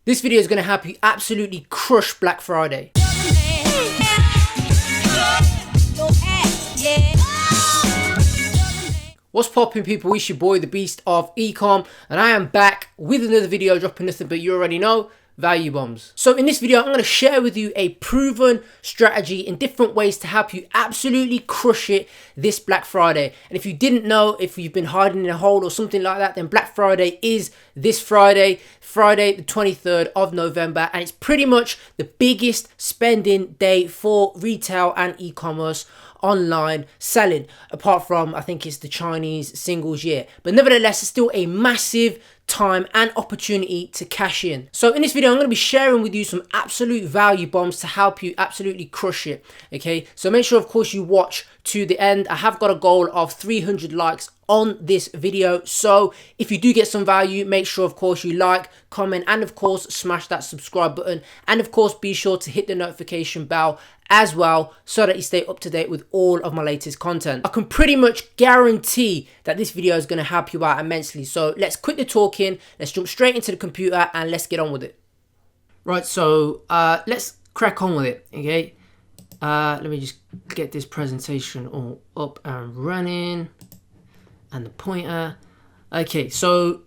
This video is going to help you absolutely crush Black Friday. What's poppin', people? It's your boy, the Beast of Ecom, and I am back with another video dropping nothing but you already know, value bombs. So in this video, I'm going to share with you a proven strategy in different ways to help you absolutely crush it this Black Friday. And if you didn't know, if you've been hiding in a hole or something like that, then Black Friday is this Friday, the 23rd of November, and it's pretty much the biggest spending day for retail and e-commerce online selling, apart from, I think it's the Chinese Singles Year. But nevertheless, it's still a massive time and opportunity to cash in. So in this video, I'm going to be sharing with you some absolute value bombs to help you absolutely crush it. Okay, so make sure, of course, you watch to the end. I have got a goal of 300 likes on this video, so if you do get some value, make sure, of course, you like, comment, and of course smash that subscribe button, and of course be sure to hit the notification bell as well, so that you stay up to date with all of my latest content. I can pretty much guarantee that this video is going to help you out immensely. So let's quit the talking, let's jump straight into the computer and let's get on with it. Right, so let's crack on with it. Okay, let me just get this presentation all up and running, and the pointer. Okay, so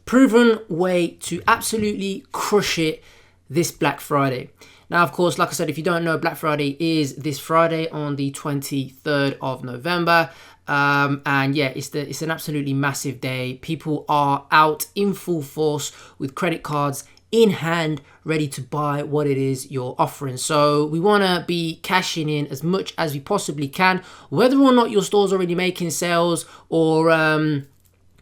proven way to absolutely crush it this Black Friday. Now, of course, like I said, if you don't know, Black Friday is this Friday on the 23rd of November. And yeah, it's an absolutely massive day. People are out in full force with credit cards in hand, ready to buy what it is you're offering. So we want to be cashing in as much as we possibly can, whether or not your store's already making sales, or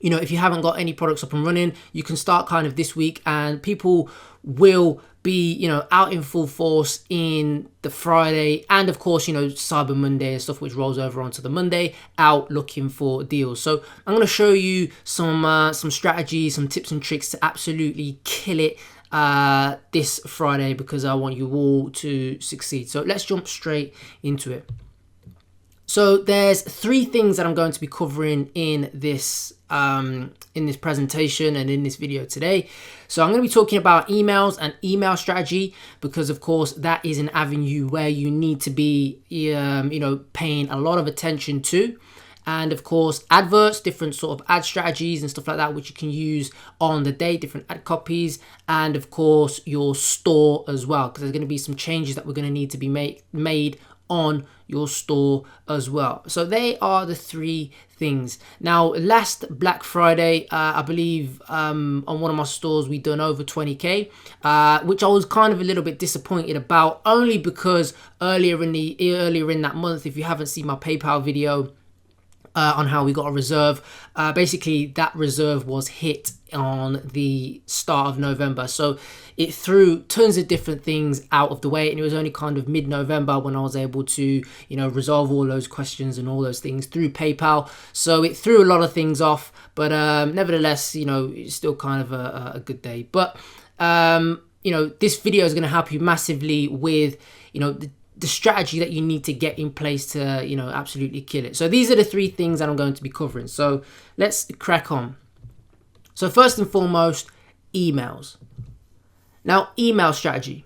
you know, if you haven't got any products up and running, you can start kind of this week, and people will be, you know, out in full force in the Friday, and of course, you know, Cyber Monday and stuff, which rolls over onto the Monday, out looking for deals. So I'm going to show you some strategies, some tips and tricks to absolutely kill it this Friday, because I want you all to succeed. So let's jump straight into it. So there's three things that I'm going to be covering in this presentation and in this video today. So I'm going to be talking about emails and email strategy, because of course that is an avenue where you need to be you know, paying a lot of attention to. And of course, adverts, different sort of ad strategies and stuff like that, which you can use on the day, different ad copies, and of course your store as well, because there's going to be some changes that we're going to need to be made on your store as well. So they are the three things. Now, last Black Friday, I believe on one of my stores we done over 20k, which I was kind of a little bit disappointed about, only because earlier in that month, if you haven't seen my PayPal video on how we got a reserve, basically that reserve was hit on the start of November, so it threw tons of different things out of the way, and it was only kind of mid-November when I was able to, you know, resolve all those questions and all those things through PayPal. So it threw a lot of things off, but nevertheless, you know, it's still kind of a good day. But you know, this video is going to help you massively with, you know, the strategy that you need to get in place to, you know, absolutely kill it. So these are the three things that I'm going to be covering. So let's crack on. So first and foremost, emails. Now, email strategy.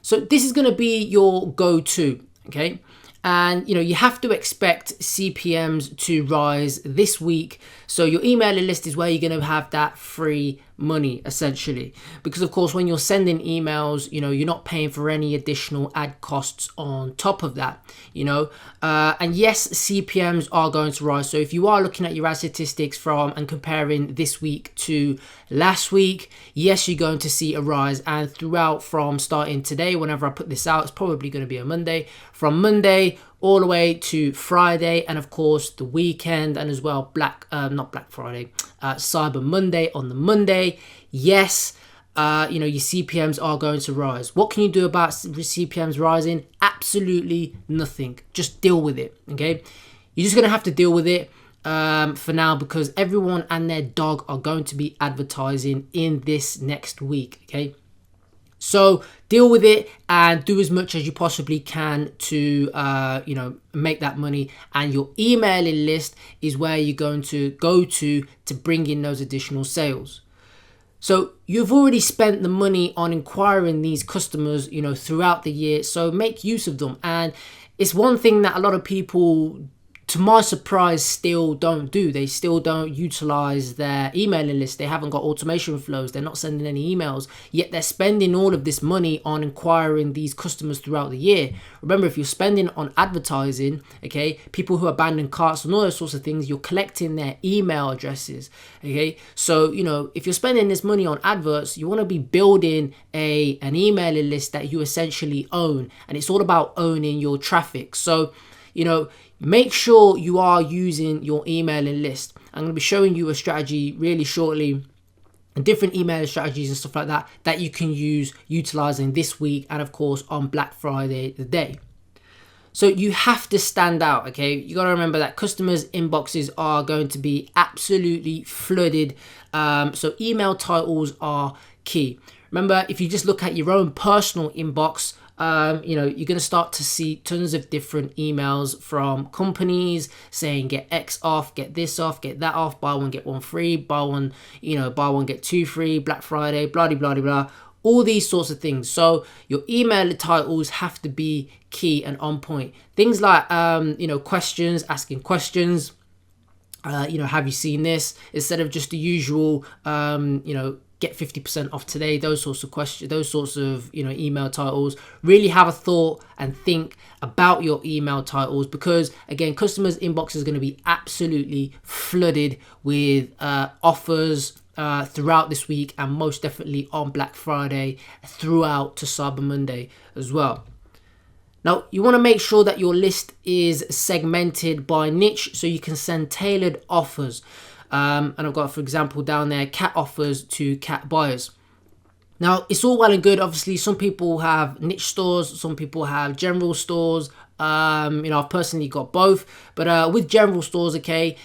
So this is going to be your go-to, okay? And, you know, you have to expect CPMs to rise this week. So your emailing list is where you're going to have that free money, essentially. Because, of course, when you're sending emails, you know, you're not paying for any additional ad costs on top of that, you know. And yes, CPMs are going to rise. So if you are looking at your ad statistics from and comparing this week to last week, yes, you're going to see a rise. And throughout, from starting today, whenever I put this out, it's probably going to be a Monday. From Monday all the way to Friday, and of course the weekend, and as well not Black Friday, Cyber Monday on the Monday. Yes, you know, your CPMs are going to rise. What can you do about CPMs rising? Absolutely nothing. Just deal with it, okay? You're just going to have to deal with it for now, because everyone and their dog are going to be advertising in this next week, okay? So deal with it and do as much as you possibly can to, you know, make that money. And your emailing list is where you're going to go to bring in those additional sales. So you've already spent the money on acquiring these customers, you know, throughout the year. So make use of them. And it's one thing that a lot of people, to my surprise, still don't do. They still don't utilize their emailing list. They haven't got automation flows. They're not sending any emails, yet they're spending all of this money on acquiring these customers throughout the year. Remember, if you're spending on advertising, okay, people who abandon carts and all those sorts of things, you're collecting their email addresses, okay? So, you know, if you're spending this money on adverts, you want to be building an emailing list that you essentially own, and it's all about owning your traffic. So, you know, make sure you are using your emailing list. I'm going to be showing you a strategy really shortly, and different email strategies and stuff like that that you can use utilizing this week and of course on Black Friday the day. So you have to stand out, okay? You got to remember that customers' inboxes are going to be absolutely flooded. So email titles are key. Remember, if you just look at your own personal inbox, you know, you're going to start to see tons of different emails from companies saying get X off, get this off, get that off, buy one, get one free, buy one, you know, buy one, get two free, Black Friday, blah, blah, blah, blah, all these sorts of things. So your email titles have to be key and on point. Things like, you know, questions, asking questions, you know, have you seen this? Instead of just the usual, you know, get 50% off today, those sorts of questions, those sorts of, you know, email titles. Really have a thought and think about your email titles, because again, customers' inbox is going to be absolutely flooded with offers throughout this week, and most definitely on Black Friday throughout to Cyber Monday as well. Now, you want to make sure that your list is segmented by niche so you can send tailored offers. And I've got, for example, down there, cat offers to cat buyers. Now, it's all well and good. Obviously, some people have niche stores, some people have general stores. You know, I've personally got both. But with general stores, okay,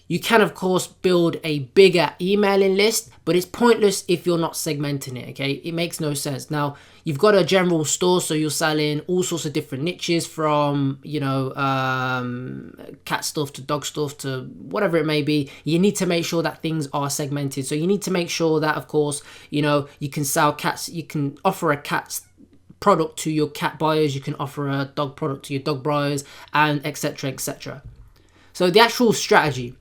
you can, of course, build a bigger emailing list, but it's pointless if you're not segmenting it, okay? It makes no sense. Now, you've got a general store, so you're selling all sorts of different niches from, you know, cat stuff to dog stuff to whatever it may be. You need to make sure that things are segmented. So you need to make sure that, of course, you know, you can sell cats, you can offer a cat's product to your cat buyers, you can offer a dog product to your dog buyers, and etc, etc. So the actual strategy.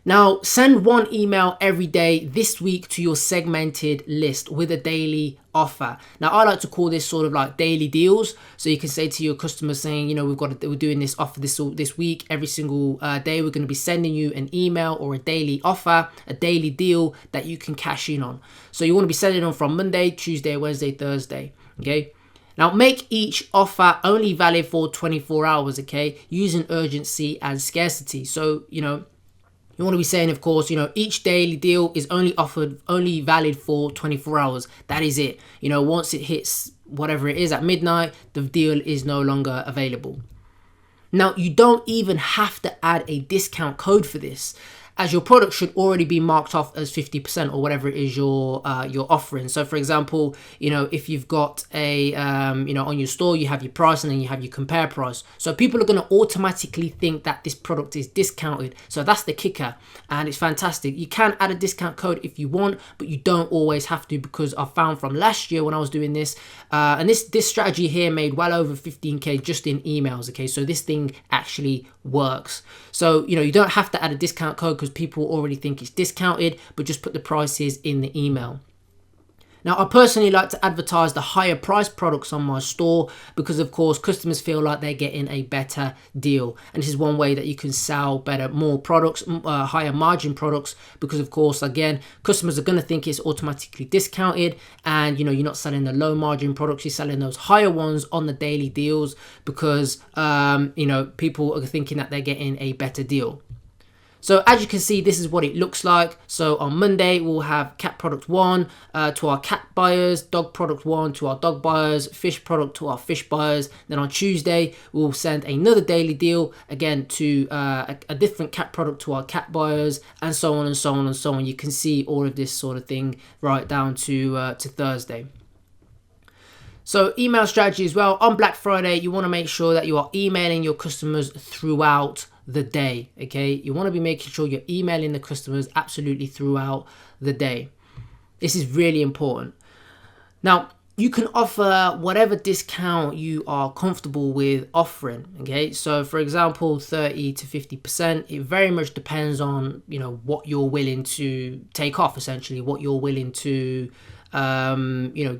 Now, send one email every day this week to your segmented list with a daily offer. Now, I like to call this sort of like daily deals. So you can say to your customers saying, you know, we're doing this offer this week. Every single day, we're going to be sending you an email or a daily offer, a daily deal that you can cash in on. So you want to be sending them from Monday, Tuesday, Wednesday, Thursday. Okay. Now, make each offer only valid for 24 hours. Okay. Using urgency and scarcity. So, you know, you want to be saying, of course, you know, each daily deal is only valid for 24 hours. That is it. You know, once it hits whatever it is at midnight, the deal is no longer available. Now, you don't even have to add a discount code for this, as your product should already be marked off as 50% or whatever it is you're offering. So for example, you know, if you've got a, you know, on your store, you have your price and then you have your compare price. So people are going to automatically think that this product is discounted. So that's the kicker, and it's fantastic. You can add a discount code if you want, but you don't always have to, because I found from last year when I was doing this, and this strategy here made well over 15K just in emails. Okay, so this thing actually works. So, you know, you don't have to add a discount code because people already think it's discounted, but just put the prices in the email. Now, I personally like to advertise the higher price products on my store because, of course, customers feel like they're getting a better deal. And this is one way that you can sell more products, higher margin products, because, of course, again, customers are going to think it's automatically discounted, and, you know, you're not selling the low margin products, you're selling those higher ones on the daily deals because, you know, people are thinking that they're getting a better deal. So as you can see, this is what it looks like. So on Monday, we'll have cat product 1 to our cat buyers, dog product 1 to our dog buyers, fish product to our fish buyers. Then on Tuesday, we'll send another daily deal, again, to a different cat product to our cat buyers, and so on and so on and so on. You can see all of this sort of thing right down to Thursday. So email strategy as well. On Black Friday, you want to make sure that you are emailing your customers throughout the day, okay? You want to be making sure you're emailing the customers absolutely throughout the day. This is really important. Now, you can offer whatever discount you are comfortable with offering, okay? So for example, 30 to 50%, it very much depends on, what you're willing to take off, essentially, what you're willing to,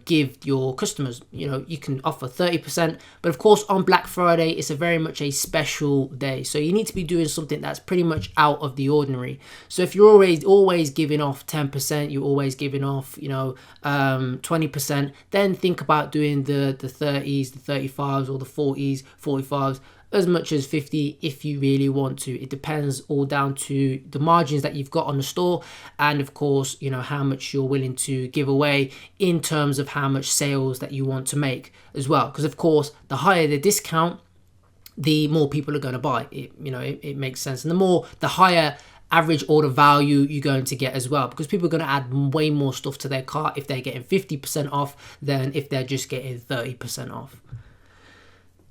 give your customers. You can offer 30%, but of course on Black Friday, it's a very much a special day. So you need to be doing something that's pretty much out of the ordinary. So if you're always giving off 10%, you're always giving off, 20%, then think about doing the 30s, the 35s, or the 40s, 45s, as much as 50 if you really want to. It depends all down to the margins that you've got on the store, and of course, how much you're willing to give away in terms of how much sales that you want to make as well. Because of course, the higher the discount, the more people are going to buy it. It makes sense, and the higher average order value you're going to get as well, because people are going to add way more stuff to their cart if they're getting 50% off than if they're just getting 30% off.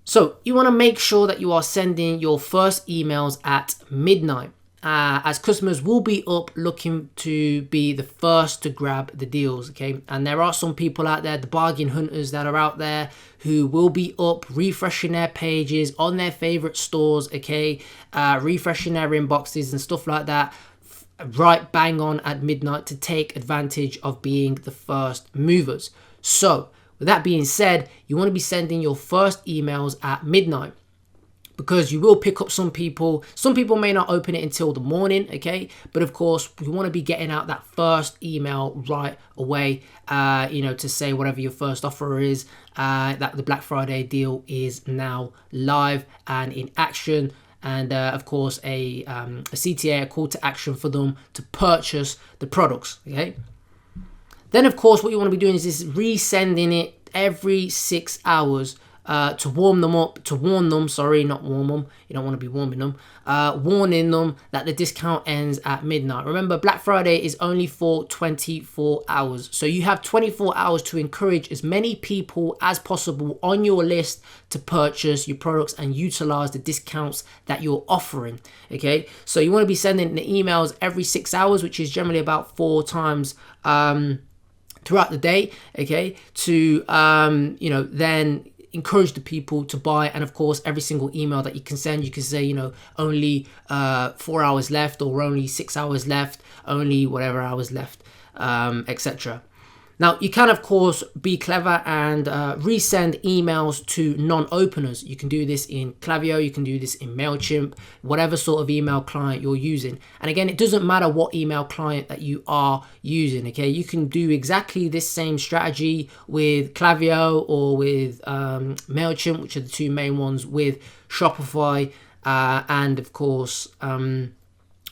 So you want to make sure that you are sending your first emails at midnight, as customers will be up looking to be the first to grab the deals, okay? And there are some people out there, the bargain hunters that are out there, who will be up refreshing their pages on their favorite stores, okay? Refreshing their inboxes and stuff like that, right bang on at midnight, to take advantage of being the first movers. So with that being said, you want to be sending your first emails at midnight, because you will pick up some people. Some people may not open it until the morning, okay? But of course, you want to be getting out that first email right away, to say whatever your first offer is, that the Black Friday deal is now live and in action. And of course, a CTA, a call to action for them to purchase the products, okay? Then, of course, what you want to be doing is resending it every 6 hours to warm them up, to warn them, not warm them. You don't want to be warming them. Warning them that the discount ends at midnight. Remember, Black Friday is only for 24 hours. So you have 24 hours to encourage as many people as possible on your list to purchase your products and utilize the discounts that you're offering, okay? So you want to be sending the emails every 6 hours, which is generally about 4 times throughout the day, okay, to then encourage the people to buy. And of course, every single email that you can send, you can say, only 4 hours left, or only 6 hours left, only whatever hours left, etc. Now, you can, of course, be clever and resend emails to non-openers. You can do this in Klaviyo, you can do this in MailChimp, whatever sort of email client you're using. And again, it doesn't matter what email client that you are using, okay? You can do exactly this same strategy with Klaviyo or with MailChimp, which are the two main ones, with Shopify, and of course,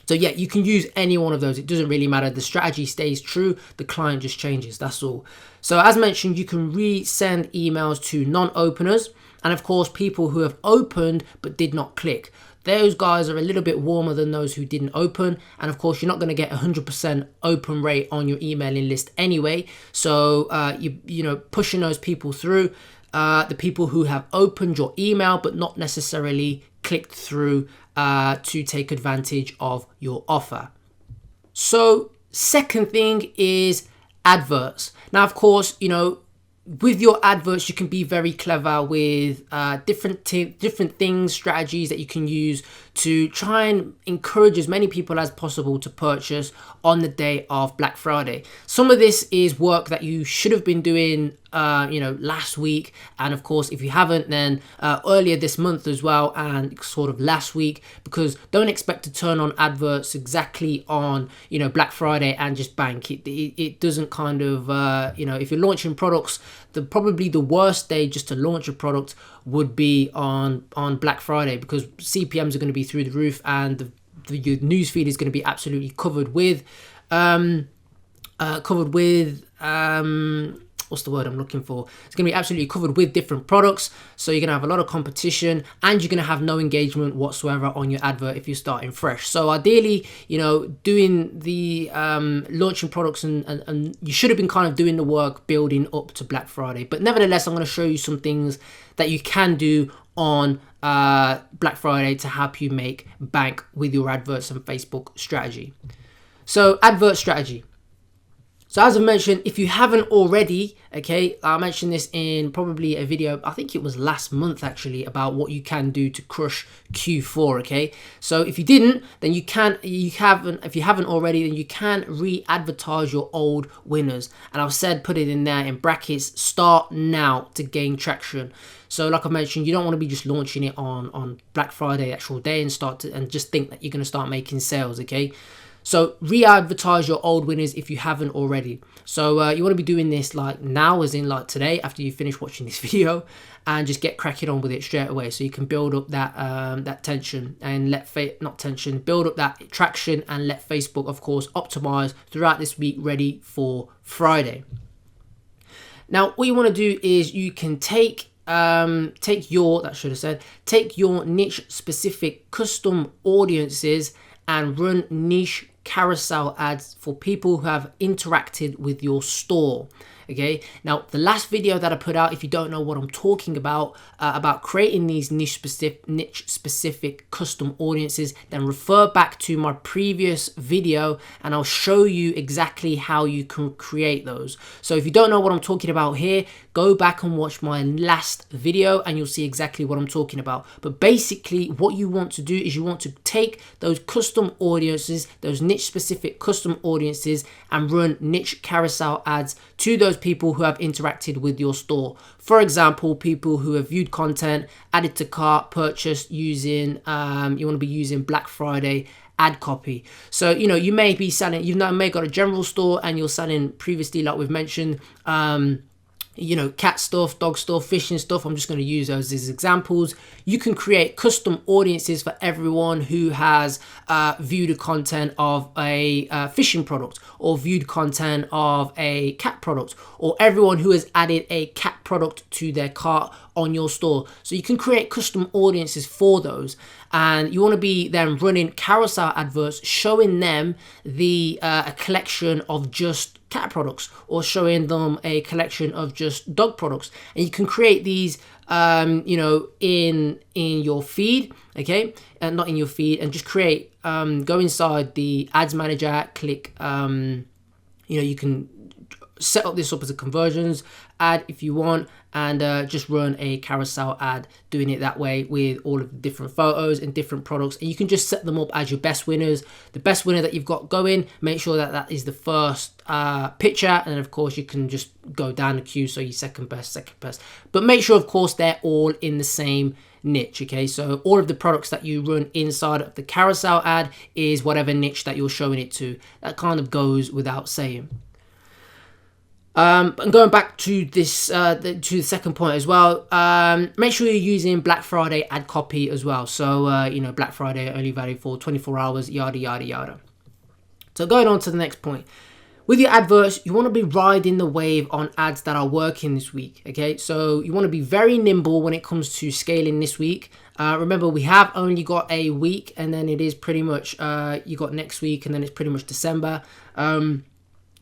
so yeah, you can use any one of those. It doesn't really matter. The strategy stays true. The client just changes. That's all. So as mentioned, you can resend emails to non-openers, and of course, people who have opened but did not click. Those guys are a little bit warmer than those who didn't open. And of course, you're not going to get 100% open rate on your emailing list anyway. So pushing those people through, the people who have opened your email but not necessarily clicked through to take advantage of your offer. So second thing is adverts. Now, of course, with your adverts, you can be very clever with different things, strategies that you can use to try and encourage as many people as possible to purchase on the day of Black Friday. Some of this is work that you should have been doing last week, and of course, if you haven't, then earlier this month as well, and sort of last week, because don't expect to turn on adverts exactly on Black Friday and just bank it. It doesn't kind of if you're launching products, probably the worst day just to launch a product would be on Black Friday, because CPMs are going to be through the roof, and your news feed is going to be absolutely covered with what's the word I'm looking for? It's going to be absolutely covered with different products. So you're going to have a lot of competition, and you're going to have no engagement whatsoever on your advert if you're starting fresh. So ideally, doing the launching products, and you should have been kind of doing the work building up to Black Friday. But nevertheless, I'm going to show you some things that you can do on Black Friday to help you make bank with your adverts and Facebook strategy. So advert strategy. So as I mentioned, if you haven't already, okay, I mentioned this in probably a video, I think it was last month actually, about what you can do to crush Q4, okay? So if you didn't, then if you haven't already, then you can re-advertise your old winners. And I've said, put it in there in brackets, start now to gain traction. So like I mentioned, you don't want to be just launching it on Black Friday, actual day, and just think that you're going to start making sales, okay? So re-advertise your old winners if you haven't already. So you want to be doing this like now, as in like today, after you finish watching this video, and just get cracking on with it straight away. So you can build up that that tension and build up that traction, and let Facebook, of course, optimize throughout this week, ready for Friday. Now, what you want to do is you can take your niche specific custom audiences and run niche carousel ads for people who have interacted with your store. Okay, now the last video that I put out, if you don't know what I'm talking about creating these niche specific custom audiences, then refer back to my previous video and I'll show you exactly how you can create those. So if you don't know what I'm talking about here, go back and watch my last video and you'll see exactly what I'm talking about. But basically what you want to do is you want to take those custom audiences, those niche specific custom audiences, and run niche carousel ads to those people who have interacted with your store. For example, people who have viewed content, added to cart, purchased using, you want to be using Black Friday ad copy. So, you may be selling, you may got a general store and you're selling previously, like we've mentioned, cat stuff, dog stuff, fishing stuff. I'm just going to use those as examples. You can create custom audiences for everyone who has viewed the content of a fishing product, or viewed content of a cat product, or everyone who has added a cat product to their cart on your store. So you can create custom audiences for those, and you want to be then running carousel adverts showing them a collection of just cat products, or showing them a collection of just dog products. And you can create these in your feed, okay, and not in your feed, and just create go inside the ads manager, click you can set up this up as a conversions ad if you want, and just run a carousel ad doing it that way with all of the different photos and different products. And you can just set them up as your best winners. The best winner that you've got going, make sure that that is the first picture, and of course you can just go down the queue, so your second best, but make sure of course they're all in the same niche. Okay, so all of the products that you run inside of the carousel ad is whatever niche that you're showing it to. That kind of goes without saying. And going back to this, to the second point as well, make sure you're using Black Friday ad copy as well. So, Black Friday only valid for 24 hours, yada, yada, yada. So going on to the next point. With your adverts, you want to be riding the wave on ads that are working this week, okay? So you want to be very nimble when it comes to scaling this week. Remember, we have only got a week, and then it is pretty much, you got next week, and then it's pretty much December.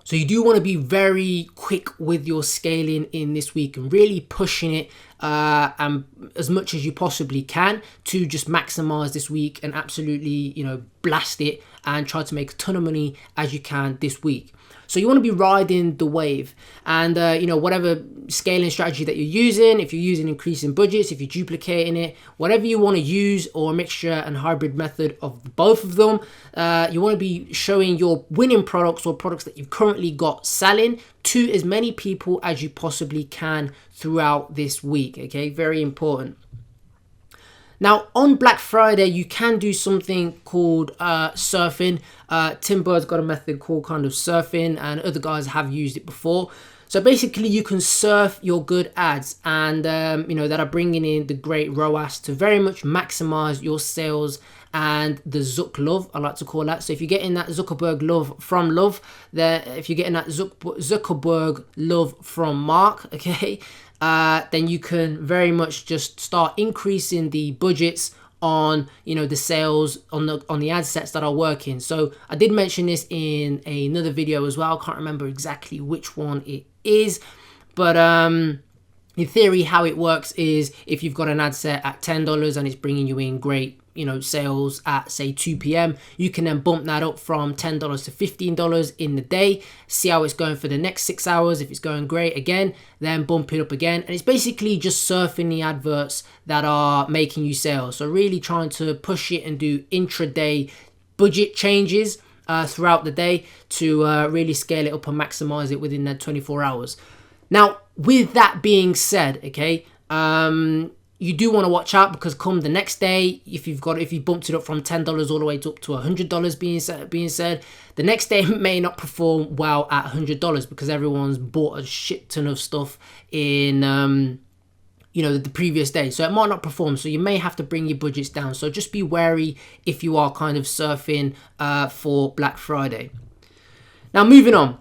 So you do want to be very quick with your scaling in this week and really pushing it as much as you possibly can to just maximize this week and absolutely, blast it and try to make a ton of money as you can this week. So you want to be riding the wave, and whatever scaling strategy that you're using, if you're using increasing budgets, if you're duplicating it, whatever you want to use, or a mixture and hybrid method of both of them, you want to be showing your winning products or products that you've currently got selling to as many people as you possibly can throughout this week. Okay, very important. Now, on Black Friday, you can do something called surfing. Tim Bird's got a method called kind of surfing, and other guys have used it before. So basically, you can surf your good ads, and that are bringing in the great ROAS to very much maximize your sales and the Zuck love, I like to call that. So if you're getting that Zuckerberg love from love, if you're getting that Zuckerberg love from Mark, okay, then you can very much just start increasing the budgets on the sales on the ad sets that are working. So I did mention this in another video as well. I can't remember exactly which one it is, but in theory, how it works is if you've got an ad set at $10 and it's bringing you in great, sales at say 2 p.m, you can then bump that up from $10 to $15 in the day, see how it's going for the next 6 hours. If it's going great, again, then bump it up again. And it's basically just surfing the adverts that are making you sales. So really trying to push it and do intraday budget changes throughout the day to really scale it up and maximize it within that 24 hours. Now, with that being said, okay, you do want to watch out, because come the next day, if you bumped it up from $10 all the way up to $100 being said, the next day may not perform well at $100 because everyone's bought a shit ton of stuff in the previous day, so it might not perform. So you may have to bring your budgets down. So just be wary if you are kind of surfing for Black Friday. Now, moving on.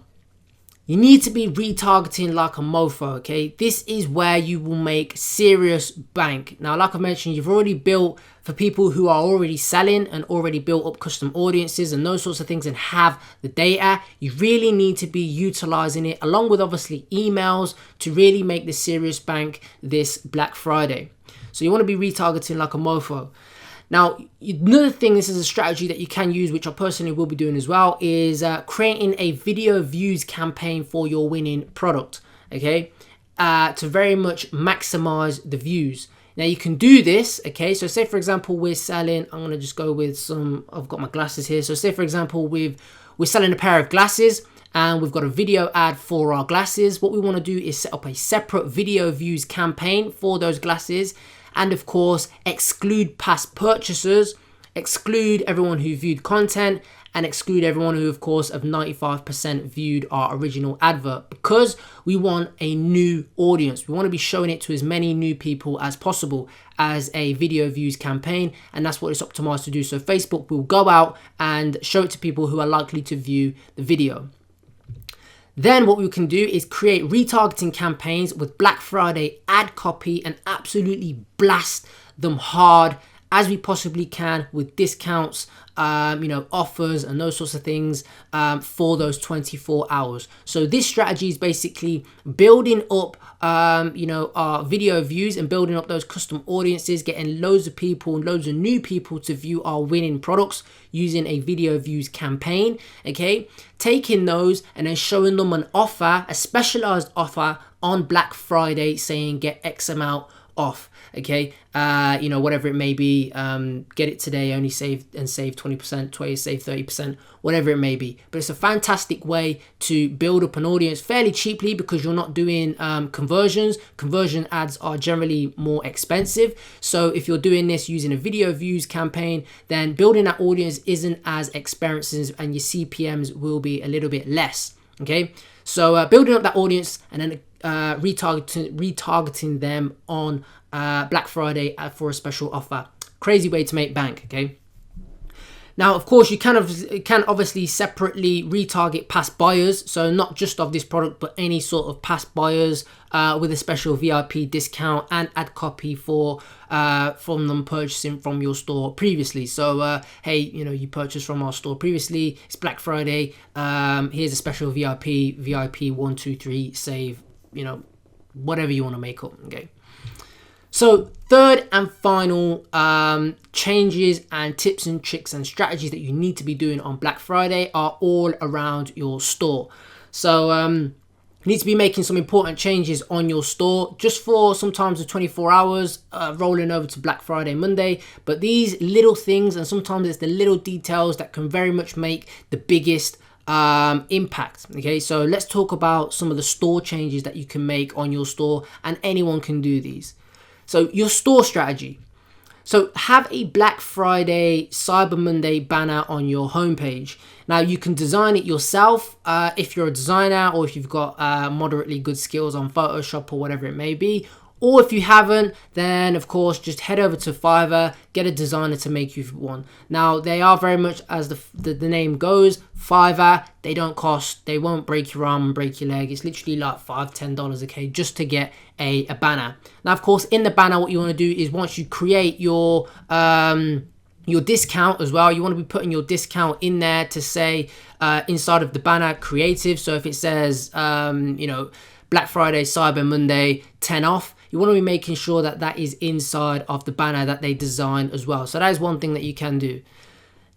You need to be retargeting like a mofo, okay? This is where you will make serious bank. Now, like I mentioned, you've already built, for people who are already selling and already built up custom audiences and those sorts of things and have the data, you really need to be utilizing it along with obviously emails to really make the serious bank this Black Friday. So you want to be retargeting like a mofo. Now, another thing, this is a strategy that you can use, which I personally will be doing as well, is creating a video views campaign for your winning product, okay, to very much maximize the views. Now, you can do this, okay, so say, for example, we're selling, I'm going to just go with some, I've got my glasses here. So say, for example, we're selling a pair of glasses and we've got a video ad for our glasses. What we want to do is set up a separate video views campaign for those glasses. And of course, exclude past purchasers, exclude everyone who viewed content, and exclude everyone who, of course, have 95% viewed our original advert, because we want a new audience. We want to be showing it to as many new people as possible as a video views campaign, and that's what it's optimized to do. So Facebook will go out and show it to people who are likely to view the video. Then what we can do is create retargeting campaigns with Black Friday ad copy and absolutely blast them hard as we possibly can with discounts, offers and those sorts of things for those 24 hours. So this strategy is basically building up, our video views and building up those custom audiences, getting loads of people and loads of new people to view our winning products using a video views campaign, okay? Taking those and then showing them an offer, a specialized offer on Black Friday saying get X amount off, okay, whatever it may be, get it today, only save 20%, 20, save 30%, whatever it may be. But it's a fantastic way to build up an audience fairly cheaply, because you're not doing conversions. Conversion ads are generally more expensive. So if you're doing this using a video views campaign, then building that audience isn't as expensive and your CPMs will be a little bit less, okay? So building up that audience and then retargeting them on Black Friday for a special offer. Crazy way to make bank, okay? Now, of course, you can obviously separately retarget past buyers. So not just of this product, but any sort of past buyers with a special VIP discount and ad copy for from them purchasing from your store previously. So, hey, you purchased from our store previously. It's Black Friday. Here's a special VIP 1, 2, 3 save. Whatever you want to make up, okay? So third and final changes and tips and tricks and strategies that you need to be doing on Black Friday are all around your store. So you need to be making some important changes on your store just for sometimes the 24 hours rolling over to Black Friday Monday. But these little things, and sometimes it's the little details that can very much make the biggest impact. Okay, so let's talk about some of the store changes that you can make on your store, and anyone can do these. So your store strategy. So have a Black Friday, Cyber Monday banner on your homepage. Now you can design it yourself if you're a designer, or if you've got moderately good skills on Photoshop or whatever it may be. Or if you haven't, then of course just head over to Fiverr, get a designer to make you one. Now they are very much, as the name goes, Fiverr. They don't cost, they won't break your arm and break your leg. It's literally like $5-10 okay, just to get a banner. Now of course in the banner, what you want to do is once you create your your discount as well. You want to be putting your discount in there to say inside of the banner creative. So if it says, you know, Black Friday, Cyber Monday, 10 off, you want to be making sure that that is inside of the banner that they design as well. So that is one thing that you can do.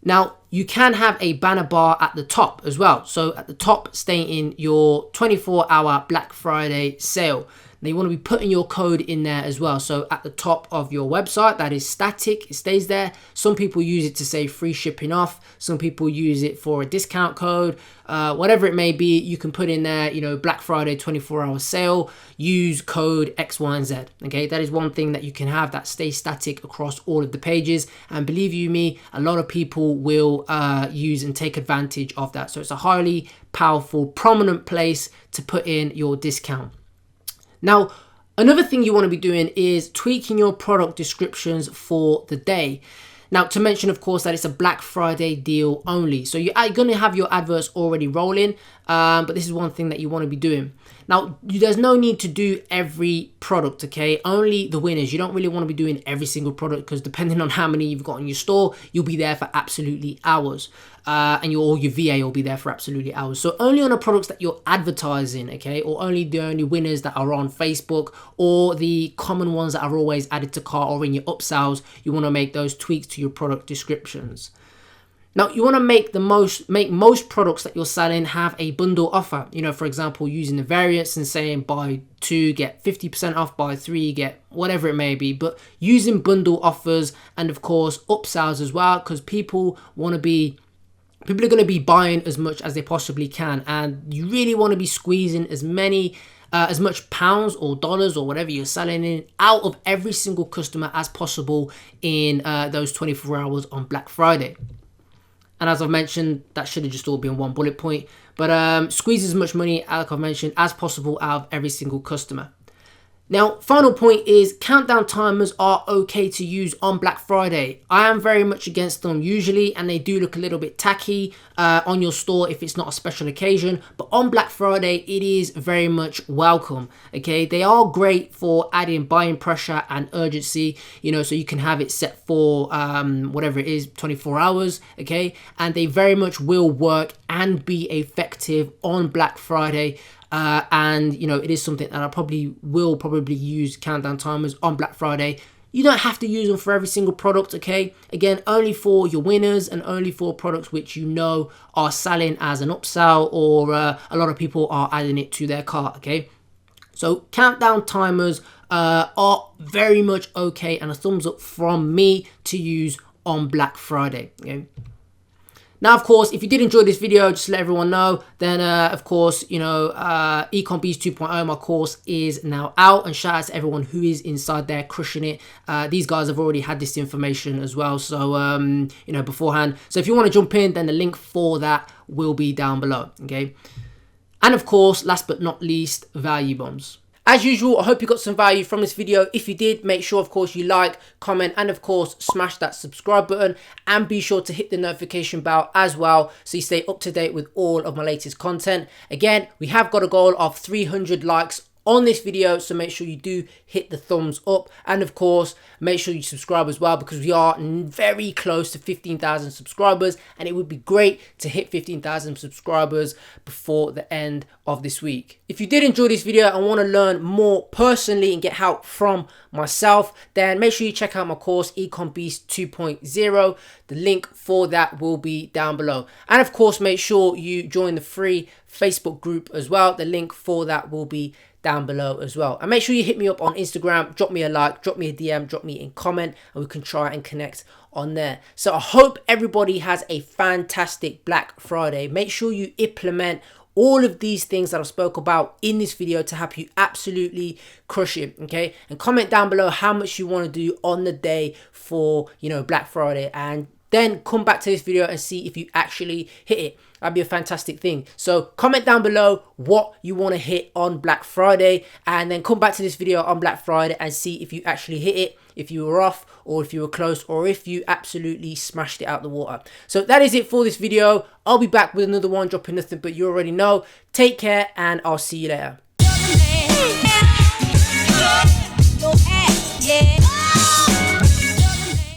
Now, you can have a banner bar at the top as well. So at the top, stating your 24-hour Black Friday sale. Now you want to be putting your code in there as well. So at the top of your website, that is static, it stays there. Some people use it to say free shipping off. Some people use it for a discount code. Whatever it may be, you can put in there, you know, Black Friday 24-hour sale, use code X, Y, and Z. Okay, that is one thing that you can have that stays static across all of the pages. And believe you me, a lot of people will use and take advantage of that. So it's a highly powerful, prominent place to put in your discount. Now, another thing you want to be doing is tweaking your product descriptions for the day. Now, to mention, of course, that it's a Black Friday deal only. So you're going to have your adverts already rolling, but this is one thing that you want to be doing. Now, there's no need to do every product, okay? Only the winners. You don't really want to be doing every single product because depending on how many you've got in your store, you'll be there for absolutely hours. And your VA will be there for absolutely hours. So only on the products that you're advertising, okay? Or only the only winners that are on Facebook or the common ones that are always added to cart or in your upsells, you want to make those tweaks to your product descriptions. Now, you want to make most products that you're selling have a bundle offer. You know, for example, using the variants and saying buy 2, get 50% off, buy 3, get whatever it may be. But using bundle offers and, of course, upsells as well, because people are going to be buying as much as they possibly can. And you really want to be squeezing as much pounds or dollars or whatever you're selling in out of every single customer as possible in those 24 hours on Black Friday. And as I've mentioned, that should have just all been one bullet point. But squeeze as much money, like I've mentioned, as possible out of every single customer. Now, final point is countdown timers are okay to use on Black Friday. I am very much against them usually, and they do look a little bit tacky on your store if it's not a special occasion. But on Black Friday, it is very much welcome, okay? They are great for adding buying pressure and urgency, you know, so you can have it set for whatever it is, 24 hours, okay? And they very much will work and be effective on Black Friday. And, you know, it is something that I will probably use countdown timers on Black Friday. You don't have to use them for every single product, okay? Again, only for your winners and only for products which you know are selling as an upsell or a lot of people are adding it to their cart, okay? So countdown timers are very much okay and a thumbs up from me to use on Black Friday, okay? Now, of course, if you did enjoy this video, just to let everyone know, then, of course, you know, Ecom Beast 2.0, my course is now out. And shout out to everyone who is inside there crushing it. These guys have already had this information as well, so, you know, beforehand. So if you want to jump in, then the link for that will be down below, okay? And, of course, last but not least, value bombs. As usual, I hope you got some value from this video. If you did, make sure, of course, you like, comment, and, of course, smash that subscribe button. And be sure to hit the notification bell as well so you stay up to date with all of my latest content. Again, we have got a goal of 300 likes on this video, so make sure you do hit the thumbs up, and of course make sure you subscribe as well, because we are very close to 15,000 subscribers, and it would be great to hit 15,000 subscribers before the end of this week. If you did enjoy this video and want to learn more personally and get help from myself, then make sure you check out my course Ecom Beast 2.0. The link for that will be down below, and of course make sure you join the free Facebook group as well. The link for that will be down below as well. And make sure you hit me up on Instagram, drop me a like, drop me a DM, drop me a comment, and we can try and connect on there. So I hope everybody has a fantastic Black Friday. Make sure you implement all of these things that I spoke about in this video to help you absolutely crush it, okay? And comment down below how much you want to do on the day for, you know, Black Friday, and then come back to this video and see if you actually hit it. That'd be a fantastic thing. So comment down below what you want to hit on Black Friday, and then come back to this video on Black Friday and see if you actually hit it, if you were off, or if you were close, or if you absolutely smashed it out the water. So that is it for this video. I'll be back with another one, dropping nothing but you already know. Take care, and I'll see you later.